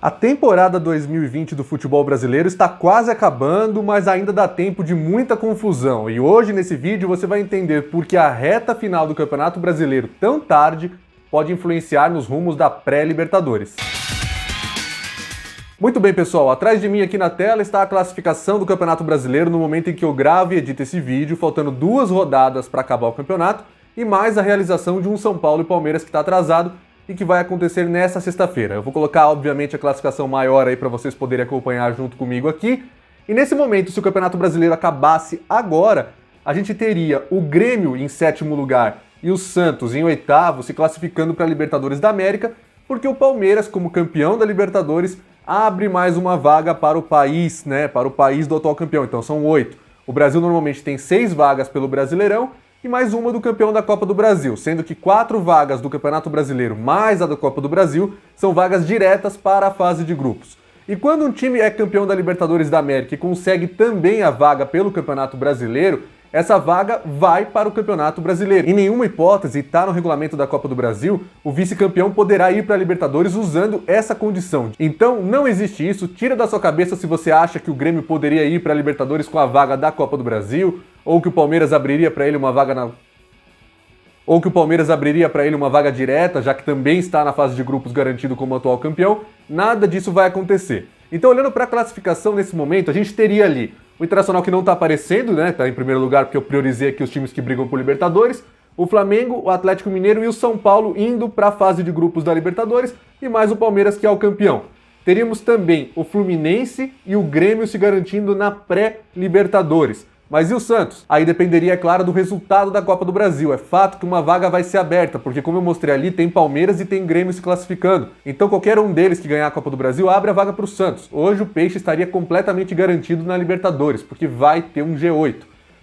A temporada 2020 do futebol brasileiro está quase acabando, mas ainda dá tempo de muita confusão. E hoje, nesse vídeo, você vai entender por que a reta final do Campeonato Brasileiro tão tarde pode influenciar nos rumos da pré-Libertadores. Muito bem, pessoal, atrás de mim aqui na tela está a classificação do Campeonato Brasileiro no momento em que eu gravo e edito esse vídeo, faltando 2 rodadas para acabar o campeonato e mais a realização de um São Paulo e Palmeiras que está atrasado e que vai acontecer nessa sexta-feira. Eu vou colocar, obviamente, a classificação maior aí para vocês poderem acompanhar junto comigo aqui. E nesse momento, se o Campeonato Brasileiro acabasse agora, a gente teria o Grêmio em 7º lugar e o Santos em 8º, se classificando para a Libertadores da América, porque o Palmeiras, como campeão da Libertadores, abre mais uma vaga para o país, para o país do atual campeão. Então são 8. O Brasil normalmente tem 6 vagas pelo Brasileirão, e mais uma do campeão da Copa do Brasil, sendo que 4 vagas do Campeonato Brasileiro mais a da Copa do Brasil são vagas diretas para a fase de grupos. E quando um time é campeão da Libertadores da América e consegue também a vaga pelo Campeonato Brasileiro, essa vaga vai para o Campeonato Brasileiro. Em nenhuma hipótese, está no regulamento da Copa do Brasil, o vice-campeão poderá ir para a Libertadores usando essa condição. Então, não existe isso, tira da sua cabeça se você acha que o Grêmio poderia ir para a Libertadores com a vaga da Copa do Brasil, ou que o Palmeiras abriria para ele uma vaga uma vaga direta, já que também está na fase de grupos garantido como atual campeão. Nada disso vai acontecer. Então, olhando para a classificação nesse momento, a gente teria ali o Internacional, que não está aparecendo, está em primeiro lugar porque eu priorizei aqui os times que brigam por Libertadores, o Flamengo, o Atlético Mineiro e o São Paulo indo para a fase de grupos da Libertadores e mais o Palmeiras, que é o campeão. Teríamos também o Fluminense e o Grêmio se garantindo na pré-Libertadores. Mas e o Santos? Aí dependeria, é claro, do resultado da Copa do Brasil. É fato que uma vaga vai ser aberta, porque como eu mostrei ali, tem Palmeiras e tem Grêmio se classificando. Então qualquer um deles que ganhar a Copa do Brasil abre a vaga para o Santos. Hoje o Peixe estaria completamente garantido na Libertadores, porque vai ter um G8.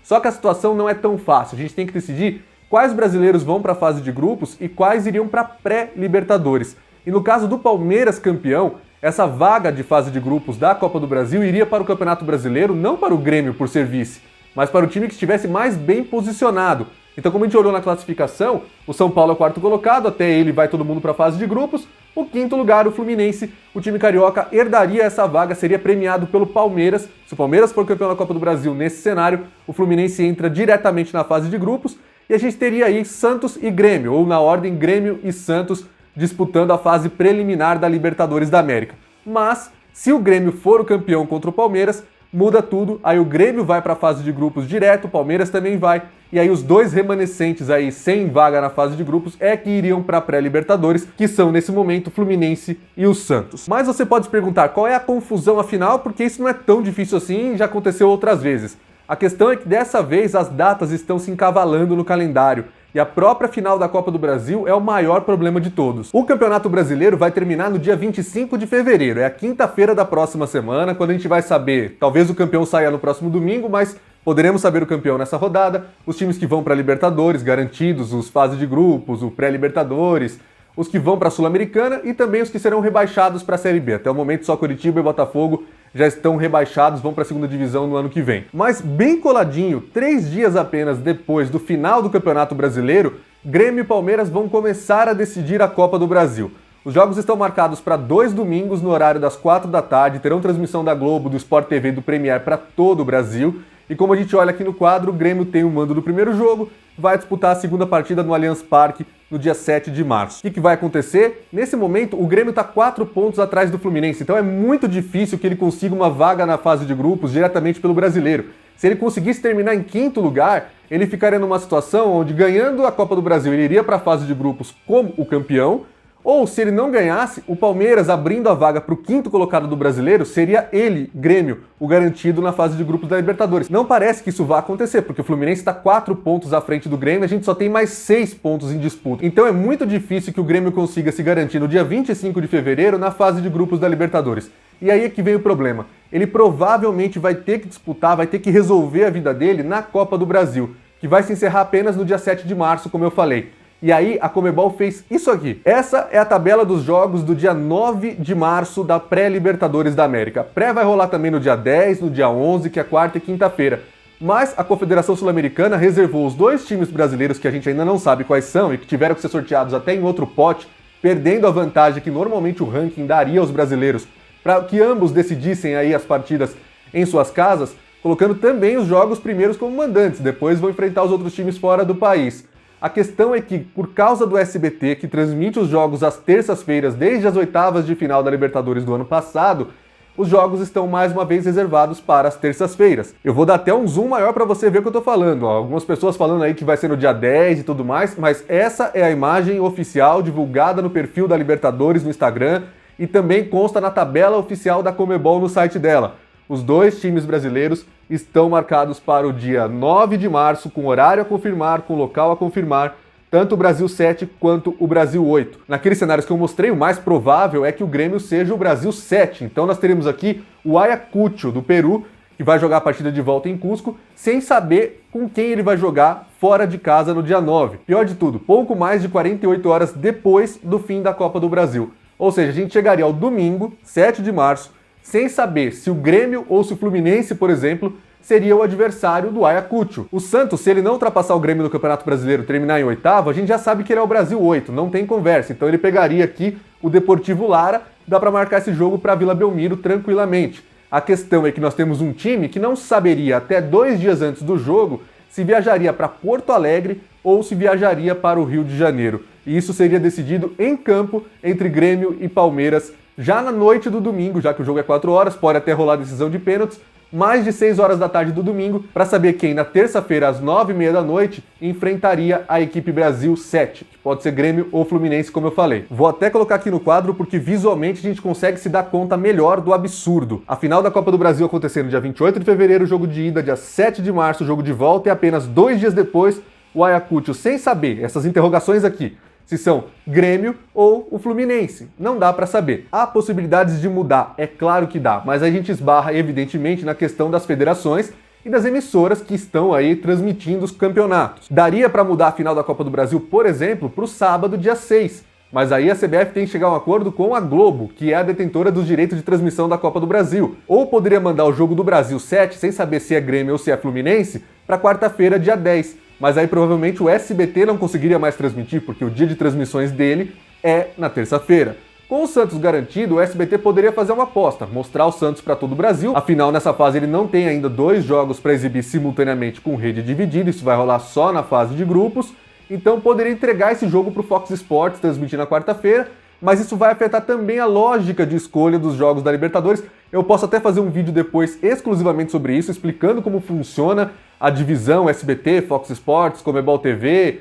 Só que a situação não é tão fácil. A gente tem que decidir quais brasileiros vão para a fase de grupos e quais iriam para a pré-Libertadores. E no caso do Palmeiras campeão, essa vaga de fase de grupos da Copa do Brasil iria para o Campeonato Brasileiro, não para o Grêmio por ser vice, mas para o time que estivesse mais bem posicionado. Então, como a gente olhou na classificação, o São Paulo é o 4º colocado, até ele vai todo mundo para a fase de grupos. O 5º lugar, o Fluminense, o time carioca, herdaria essa vaga, seria premiado pelo Palmeiras. Se o Palmeiras for campeão da Copa do Brasil nesse cenário, o Fluminense entra diretamente na fase de grupos. E a gente teria aí Santos e Grêmio, ou na ordem Grêmio e Santos, disputando a fase preliminar da Libertadores da América. Mas, se o Grêmio for o campeão contra o Palmeiras, muda tudo, aí o Grêmio vai para a fase de grupos direto, o Palmeiras também vai, e aí os 2 remanescentes aí sem vaga na fase de grupos é que iriam para a pré-Libertadores, que são nesse momento o Fluminense e o Santos. Mas você pode se perguntar qual é a confusão afinal, porque isso não é tão difícil assim e já aconteceu outras vezes. A questão é que dessa vez as datas estão se encavalando no calendário, e a própria final da Copa do Brasil é o maior problema de todos. O Campeonato Brasileiro vai terminar no dia 25 de fevereiro, é a quinta-feira da próxima semana, quando a gente vai saber, talvez o campeão saia no próximo domingo, mas poderemos saber o campeão nessa rodada, os times que vão para a Libertadores, garantidos, os fases de grupos, o pré-Libertadores, os que vão para a Sul-Americana e também os que serão rebaixados para a Série B. Até o momento só Curitiba e Botafogo já estão rebaixados, vão para a 2ª divisão no ano que vem. Mas bem coladinho, 3 dias apenas depois do final do Campeonato Brasileiro, Grêmio e Palmeiras vão começar a decidir a Copa do Brasil. Os jogos estão marcados para 2 domingos no horário das 4 da tarde, terão transmissão da Globo, do Sport TV e do Premier para todo o Brasil. E como a gente olha aqui no quadro, o Grêmio tem o mando do primeiro jogo, vai disputar a 2ª partida no Allianz Parque no dia 7 de março. O que vai acontecer? Nesse momento, o Grêmio está 4 pontos atrás do Fluminense, então é muito difícil que ele consiga uma vaga na fase de grupos diretamente pelo Brasileiro. Se ele conseguisse terminar em 5º lugar, ele ficaria numa situação onde, ganhando a Copa do Brasil, ele iria para a fase de grupos como o campeão, ou se ele não ganhasse, o Palmeiras abrindo a vaga para o 5º colocado do Brasileiro, seria ele, Grêmio, o garantido na fase de grupos da Libertadores. Não parece que isso vá acontecer, porque o Fluminense está 4 pontos à frente do Grêmio, a gente só tem mais 6 pontos em disputa. Então é muito difícil que o Grêmio consiga se garantir no dia 25 de fevereiro na fase de grupos da Libertadores. E aí é que vem o problema. Ele provavelmente vai ter que disputar, vai ter que resolver a vida dele na Copa do Brasil, que vai se encerrar apenas no dia 7 de março, como eu falei. E aí a Conmebol fez isso aqui. Essa é a tabela dos jogos do dia 9 de março da pré-Libertadores da América. A pré vai rolar também no dia 10, no dia 11, que é quarta e quinta-feira. Mas a Confederação Sul-Americana reservou os 2 times brasileiros que a gente ainda não sabe quais são e que tiveram que ser sorteados até em outro pote perdendo a vantagem que normalmente o ranking daria aos brasileiros para que ambos decidissem aí as partidas em suas casas, colocando também os jogos primeiros como mandantes, depois vão enfrentar os outros times fora do país. A questão é que, por causa do SBT, que transmite os jogos às terças-feiras desde as oitavas de final da Libertadores do ano passado, os jogos estão mais uma vez reservados para as terças-feiras. Eu vou dar até um zoom maior para você ver o que eu tô falando. Algumas pessoas falando aí que vai ser no dia 10 e tudo mais, mas essa é a imagem oficial divulgada no perfil da Libertadores no Instagram e também consta na tabela oficial da Conmebol no site dela. Os dois times brasileiros estão marcados para o dia 9 de março, com horário a confirmar, com local a confirmar, tanto o Brasil 7 quanto o Brasil 8. Naqueles cenários que eu mostrei, o mais provável é que o Grêmio seja o Brasil 7. Então nós teremos aqui o Ayacucho, do Peru, que vai jogar a partida de volta em Cusco, sem saber com quem ele vai jogar fora de casa no dia 9. Pior de tudo, pouco mais de 48 horas depois do fim da Copa do Brasil. Ou seja, a gente chegaria ao domingo, 7 de março, sem saber se o Grêmio ou se o Fluminense, por exemplo, seria o adversário do Ayacucho. O Santos, se ele não ultrapassar o Grêmio no Campeonato Brasileiro e terminar em oitavo, a gente já sabe que ele é o Brasil 8, não tem conversa. Então ele pegaria aqui o Deportivo Lara, dá para marcar esse jogo para Vila Belmiro tranquilamente. A questão é que nós temos um time que não saberia até 2 dias antes do jogo se viajaria para Porto Alegre ou se viajaria para o Rio de Janeiro. E isso seria decidido em campo entre Grêmio e Palmeiras já na noite do domingo, já que o jogo é 4 horas, pode até rolar decisão de pênaltis, mais de 6 horas da tarde do domingo, para saber quem na terça-feira às 9h30 da noite enfrentaria a equipe Brasil 7, que pode ser Grêmio ou Fluminense, como eu falei. Vou até colocar aqui no quadro porque visualmente a gente consegue se dar conta melhor do absurdo. A final da Copa do Brasil aconteceu no dia 28 de fevereiro, o jogo de ida, dia 7 de março, o jogo de volta, e apenas 2 dias depois, o Ayacucho, sem saber essas interrogações aqui, se são Grêmio ou o Fluminense. Não dá para saber. Há possibilidades de mudar, é claro que dá, mas a gente esbarra evidentemente na questão das federações e das emissoras que estão aí transmitindo os campeonatos. Daria para mudar a final da Copa do Brasil, por exemplo, para o sábado, dia 6. Mas aí a CBF tem que chegar a um acordo com a Globo, que é a detentora dos direitos de transmissão da Copa do Brasil. Ou poderia mandar o jogo do Brasil 7, sem saber se é Grêmio ou se é Fluminense, para quarta-feira, dia 10. Mas aí provavelmente o SBT não conseguiria mais transmitir, porque o dia de transmissões dele é na terça-feira. Com o Santos garantido, o SBT poderia fazer uma aposta, mostrar o Santos para todo o Brasil. Afinal, nessa fase ele não tem ainda 2 jogos para exibir simultaneamente com rede dividida, isso vai rolar só na fase de grupos. Então poderia entregar esse jogo para o Fox Sports, transmitir na quarta-feira, mas isso vai afetar também a lógica de escolha dos jogos da Libertadores. Eu posso até fazer um vídeo depois exclusivamente sobre isso, explicando como funciona a divisão SBT, Fox Sports, Conmebol TV,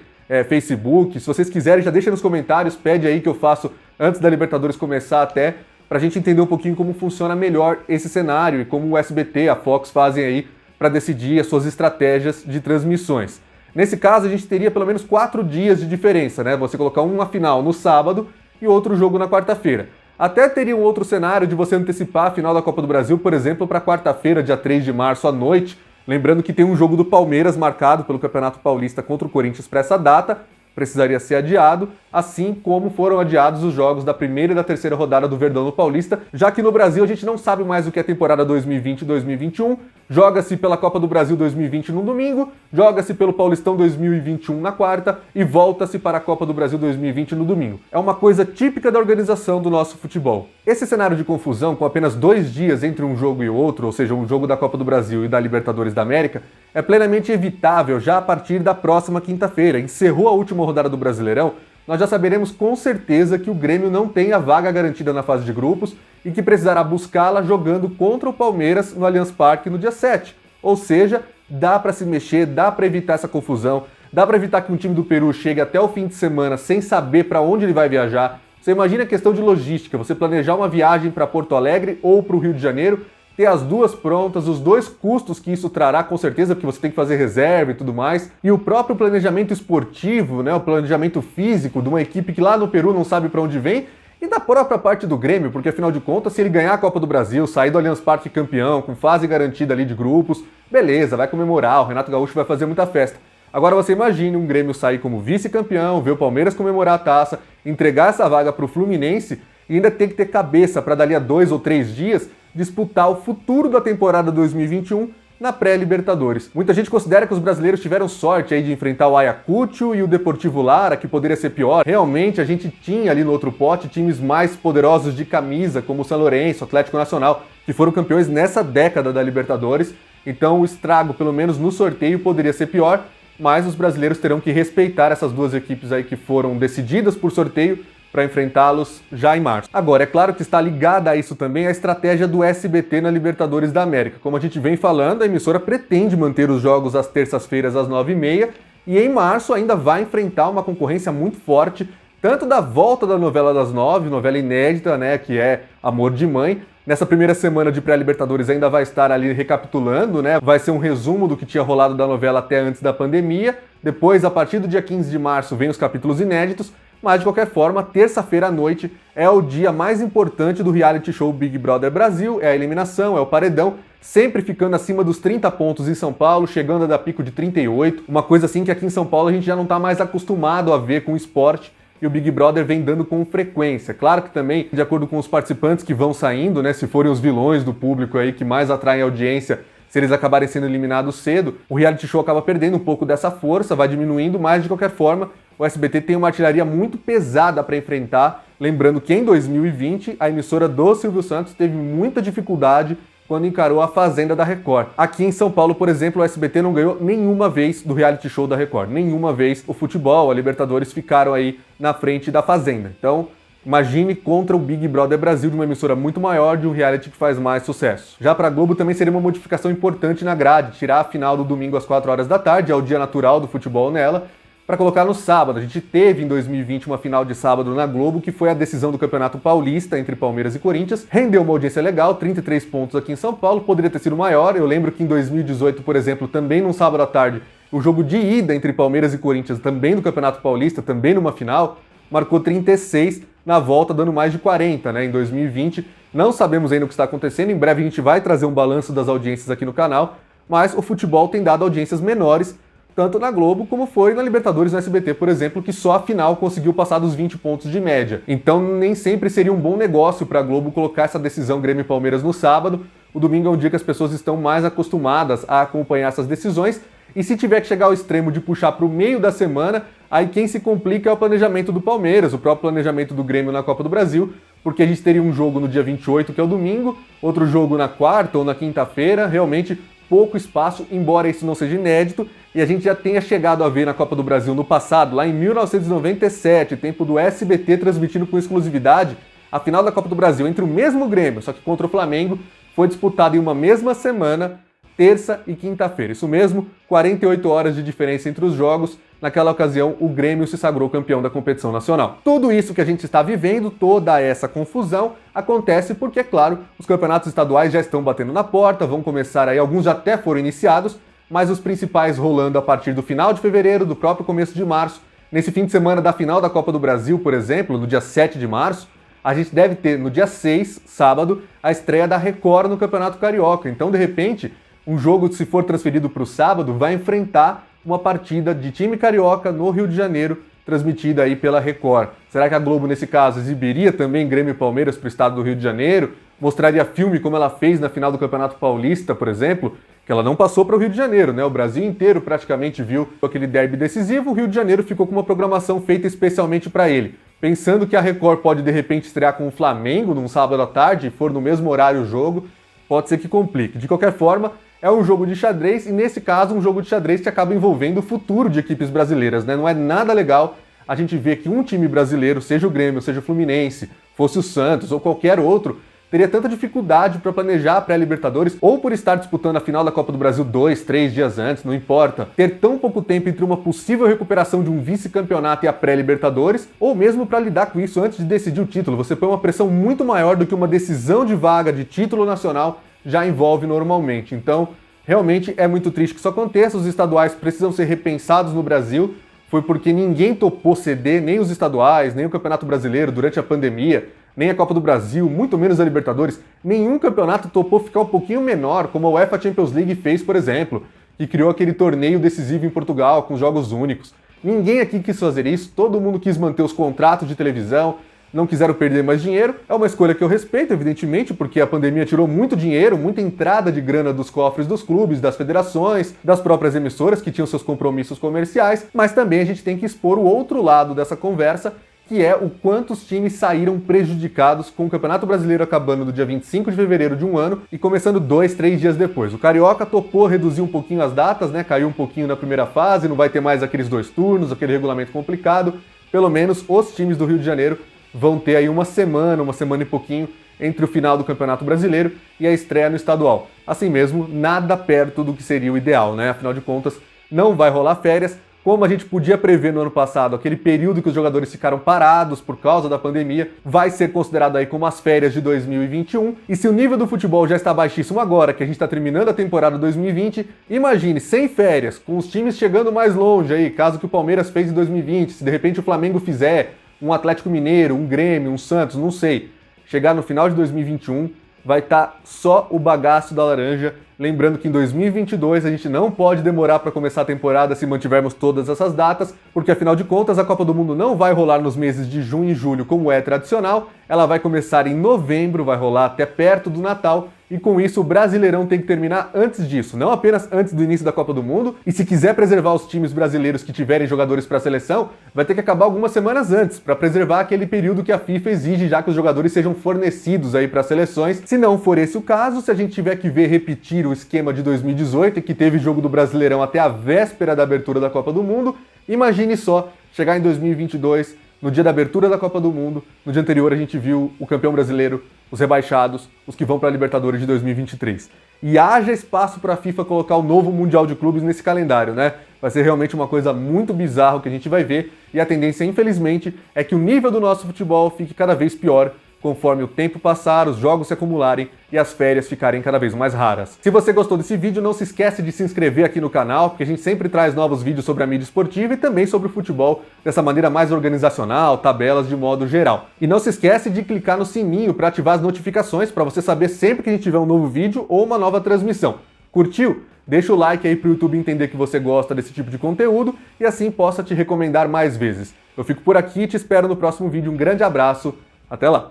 Facebook. Se vocês quiserem, já deixa nos comentários, pede aí que eu faço antes da Libertadores começar até, pra gente entender um pouquinho como funciona melhor esse cenário e como o SBT, a Fox fazem aí para decidir as suas estratégias de transmissões. Nesse caso, a gente teria pelo menos 4 dias de diferença, né? Você colocar uma final no sábado e outro jogo na quarta-feira. Até teria um outro cenário de você antecipar a final da Copa do Brasil, por exemplo, para quarta-feira, dia 3 de março à noite. Lembrando que tem um jogo do Palmeiras marcado pelo Campeonato Paulista contra o Corinthians para essa data, precisaria ser adiado, assim como foram adiados os jogos da primeira e da terceira rodada do Verdão no Paulista, já que no Brasil a gente não sabe mais o que é temporada 2020 e 2021, joga-se pela Copa do Brasil 2020 no domingo, joga-se pelo Paulistão 2021 na quarta e volta-se para a Copa do Brasil 2020 no domingo. É uma coisa típica da organização do nosso futebol. Esse cenário de confusão, com apenas 2 dias entre um jogo e outro, ou seja, um jogo da Copa do Brasil e da Libertadores da América, é plenamente evitável já a partir da próxima quinta-feira. Encerrou a última rodada do Brasileirão, nós já saberemos com certeza que o Grêmio não tem a vaga garantida na fase de grupos e que precisará buscá-la jogando contra o Palmeiras no Allianz Parque no dia 7. Ou seja, dá para se mexer, dá para evitar essa confusão, dá para evitar que um time do Peru chegue até o fim de semana sem saber para onde ele vai viajar. Você imagina a questão de logística, você planejar uma viagem para Porto Alegre ou para o Rio de Janeiro, ter as duas prontas, os 2 custos que isso trará com certeza, porque você tem que fazer reserva e tudo mais, e o próprio planejamento esportivo, né, o planejamento físico de uma equipe que lá no Peru não sabe para onde vem, e da própria parte do Grêmio, porque afinal de contas, se ele ganhar a Copa do Brasil, sair do Allianz Parque campeão, com fase garantida ali de grupos, beleza, vai comemorar, o Renato Gaúcho vai fazer muita festa. Agora você imagine um Grêmio sair como vice-campeão, ver o Palmeiras comemorar a taça, entregar essa vaga para o Fluminense e ainda ter que ter cabeça para dali a 2 ou 3 dias disputar o futuro da temporada 2021 na pré-Libertadores. Muita gente considera que os brasileiros tiveram sorte aí de enfrentar o Ayacucho e o Deportivo Lara, que poderia ser pior. Realmente, a gente tinha ali no outro pote times mais poderosos de camisa, como o São Lourenço, Atlético Nacional, que foram campeões nessa década da Libertadores. Então o estrago, pelo menos no sorteio, poderia ser pior, mas os brasileiros terão que respeitar essas duas equipes aí que foram decididas por sorteio para enfrentá-los já em março. Agora, é claro que está ligada a isso também a estratégia do SBT na Libertadores da América. Como a gente vem falando, a emissora pretende manter os jogos às terças-feiras às 9h30 e em março ainda vai enfrentar uma concorrência muito forte, tanto da volta da novela das 9, novela inédita, né, que é Amor de Mãe. Nessa primeira semana de pré-Libertadores ainda vai estar ali recapitulando, né? Vai ser um resumo do que tinha rolado da novela até antes da pandemia. Depois, a partir do dia 15 de março, vem os capítulos inéditos. Mas, de qualquer forma, terça-feira à noite é o dia mais importante do reality show Big Brother Brasil. É a eliminação, é o paredão, sempre ficando acima dos 30 pontos em São Paulo, chegando a dar pico de 38. Uma coisa assim que aqui em São Paulo a gente já não está mais acostumado a ver com o esporte. E o Big Brother vem dando com frequência. Claro que também, de acordo com os participantes que vão saindo, né, se forem os vilões do público aí que mais atraem audiência, se eles acabarem sendo eliminados cedo, o reality show acaba perdendo um pouco dessa força, vai diminuindo, mas de qualquer forma, o SBT tem uma artilharia muito pesada para enfrentar. Lembrando que em 2020, a emissora do Silvio Santos teve muita dificuldade quando encarou a Fazenda da Record. Aqui em São Paulo, por exemplo, o SBT não ganhou nenhuma vez do reality show da Record. Nenhuma vez o futebol, a Libertadores ficaram aí na frente da Fazenda. Então, imagine contra o Big Brother Brasil, de uma emissora muito maior, de um reality que faz mais sucesso. Já para a Globo também seria uma modificação importante na grade, tirar a final do domingo às 4 horas da tarde, é o dia natural do futebol nela, para colocar no sábado. A gente teve em 2020 uma final de sábado na Globo, que foi a decisão do Campeonato Paulista entre Palmeiras e Corinthians. Rendeu uma audiência legal, 33 pontos aqui em São Paulo, poderia ter sido maior. Eu lembro que em 2018, por exemplo, também num sábado à tarde, o jogo de ida entre Palmeiras e Corinthians, também no Campeonato Paulista, também numa final, marcou 36 na volta, dando mais de 40, né, em 2020. Não sabemos ainda o que está acontecendo, em breve a gente vai trazer um balanço das audiências aqui no canal, mas o futebol tem dado audiências menores, tanto na Globo como foi na Libertadores no SBT, por exemplo, que só a final conseguiu passar dos 20 pontos de média. Então nem sempre seria um bom negócio para a Globo colocar essa decisão Grêmio e Palmeiras no sábado. O domingo é um dia que as pessoas estão mais acostumadas a acompanhar essas decisões, e se tiver que chegar ao extremo de puxar para o meio da semana, aí quem se complica é o planejamento do Palmeiras, o próprio planejamento do Grêmio na Copa do Brasil, porque a gente teria um jogo no dia 28, que é o domingo, outro jogo na quarta ou na quinta-feira, realmente pouco espaço, embora isso não seja inédito, e a gente já tenha chegado a ver na Copa do Brasil no passado, lá em 1997, tempo do SBT transmitindo com exclusividade, a final da Copa do Brasil entre o mesmo Grêmio, só que contra o Flamengo, foi disputada em uma mesma semana, terça e quinta-feira. Isso mesmo, 48 horas de diferença entre os jogos. Naquela ocasião, o Grêmio se sagrou campeão da competição nacional. Tudo isso que a gente está vivendo, toda essa confusão, acontece porque, é claro, os campeonatos estaduais já estão batendo na porta, vão começar aí, alguns já até foram iniciados, mas os principais rolando a partir do final de fevereiro, do próprio começo de março. Nesse fim de semana da final da Copa do Brasil, por exemplo, no dia 7 de março, a gente deve ter, no dia 6, sábado, a estreia da Record no Campeonato Carioca. Então, de repente, um jogo, se for transferido para o sábado, vai enfrentar uma partida de time carioca no Rio de Janeiro, transmitida aí pela Record. Será que a Globo, nesse caso, exibiria também Grêmio e Palmeiras para o estado do Rio de Janeiro? Mostraria filme como ela fez na final do Campeonato Paulista, por exemplo, que ela não passou para o Rio de Janeiro, né? O Brasil inteiro praticamente viu aquele derby decisivo, o Rio de Janeiro ficou com uma programação feita especialmente para ele. Pensando que a Record pode, de repente, estrear com o Flamengo num sábado à tarde e for no mesmo horário o jogo, pode ser que complique. De qualquer forma, é um jogo de xadrez e, nesse caso, um jogo de xadrez que acaba envolvendo o futuro de equipes brasileiras, né? Não é nada legal a gente ver que um time brasileiro, seja o Grêmio, seja o Fluminense, fosse o Santos ou qualquer outro, teria tanta dificuldade para planejar a pré-Libertadores, ou por estar disputando a final da Copa do Brasil 2, 3 dias antes, não importa, ter tão pouco tempo entre uma possível recuperação de um vice-campeonato e a pré-Libertadores, ou mesmo para lidar com isso antes de decidir o título. Você põe uma pressão muito maior do que uma decisão de vaga de título nacional já envolve normalmente. Então, realmente é muito triste que isso aconteça. Os estaduais precisam ser repensados no Brasil. Foi porque ninguém topou ceder, nem os estaduais, nem o Campeonato Brasileiro durante a pandemia, nem a Copa do Brasil, muito menos a Libertadores. Nenhum campeonato topou ficar um pouquinho menor, como a UEFA Champions League fez, por exemplo, que criou aquele torneio decisivo em Portugal, com jogos únicos. Ninguém aqui quis fazer isso, todo mundo quis manter os contratos de televisão, não quiseram perder mais dinheiro. É uma escolha que eu respeito, evidentemente, porque a pandemia tirou muito dinheiro, muita entrada de grana dos cofres dos clubes, das federações, das próprias emissoras que tinham seus compromissos comerciais, mas também a gente tem que expor o outro lado dessa conversa, que é o quanto os times saíram prejudicados com o Campeonato Brasileiro acabando no dia 25 de fevereiro de um ano e começando 2, 3 dias depois. O Carioca topou reduzir um pouquinho as datas, né? Caiu um pouquinho na primeira fase, não vai ter mais aqueles 2 turnos, aquele regulamento complicado. Pelo menos os times do Rio de Janeiro vão ter aí uma semana e pouquinho entre o final do Campeonato Brasileiro e a estreia no estadual. Assim mesmo, nada perto do que seria o ideal, né? Afinal de contas, não vai rolar férias. Como a gente podia prever no ano passado, aquele período que os jogadores ficaram parados por causa da pandemia, vai ser considerado aí como as férias de 2021. E se o nível do futebol já está baixíssimo agora, que a gente está terminando a temporada 2020, imagine, sem férias, com os times chegando mais longe aí, caso que o Palmeiras fez em 2020, se de repente o Flamengo fizer, um Atlético Mineiro, um Grêmio, um Santos, não sei, chegar no final de 2021, vai estar só o bagaço da laranja. Lembrando que em 2022 a gente não pode demorar para começar a temporada se mantivermos todas essas datas, porque afinal de contas a Copa do Mundo não vai rolar nos meses de junho e julho como é tradicional, ela vai começar em novembro, vai rolar até perto do Natal, e com isso o Brasileirão tem que terminar antes disso, não apenas antes do início da Copa do Mundo, e se quiser preservar os times brasileiros que tiverem jogadores para a seleção, vai ter que acabar algumas semanas antes, para preservar aquele período que a FIFA exige já que os jogadores sejam fornecidos aí para as seleções. Se não for esse o caso, se a gente tiver que ver repetir o esquema de 2018, que teve jogo do Brasileirão até a véspera da abertura da Copa do Mundo, imagine só chegar em 2022, no dia da abertura da Copa do Mundo, no dia anterior a gente viu o campeão brasileiro, os rebaixados, os que vão para a Libertadores de 2023. E haja espaço para a FIFA colocar o novo Mundial de Clubes nesse calendário, né? Vai ser realmente uma coisa muito bizarra que a gente vai ver, e a tendência, infelizmente, é que o nível do nosso futebol fique cada vez pior, conforme o tempo passar, os jogos se acumularem e as férias ficarem cada vez mais raras. Se você gostou desse vídeo, não se esquece de se inscrever aqui no canal, porque a gente sempre traz novos vídeos sobre a mídia esportiva e também sobre o futebol dessa maneira mais organizacional, tabelas de modo geral. E não se esquece de clicar no sininho para ativar as notificações, para você saber sempre que a gente tiver um novo vídeo ou uma nova transmissão. Curtiu? Deixa o like aí para o YouTube entender que você gosta desse tipo de conteúdo e assim possa te recomendar mais vezes. Eu fico por aqui e te espero no próximo vídeo. Um grande abraço, até lá!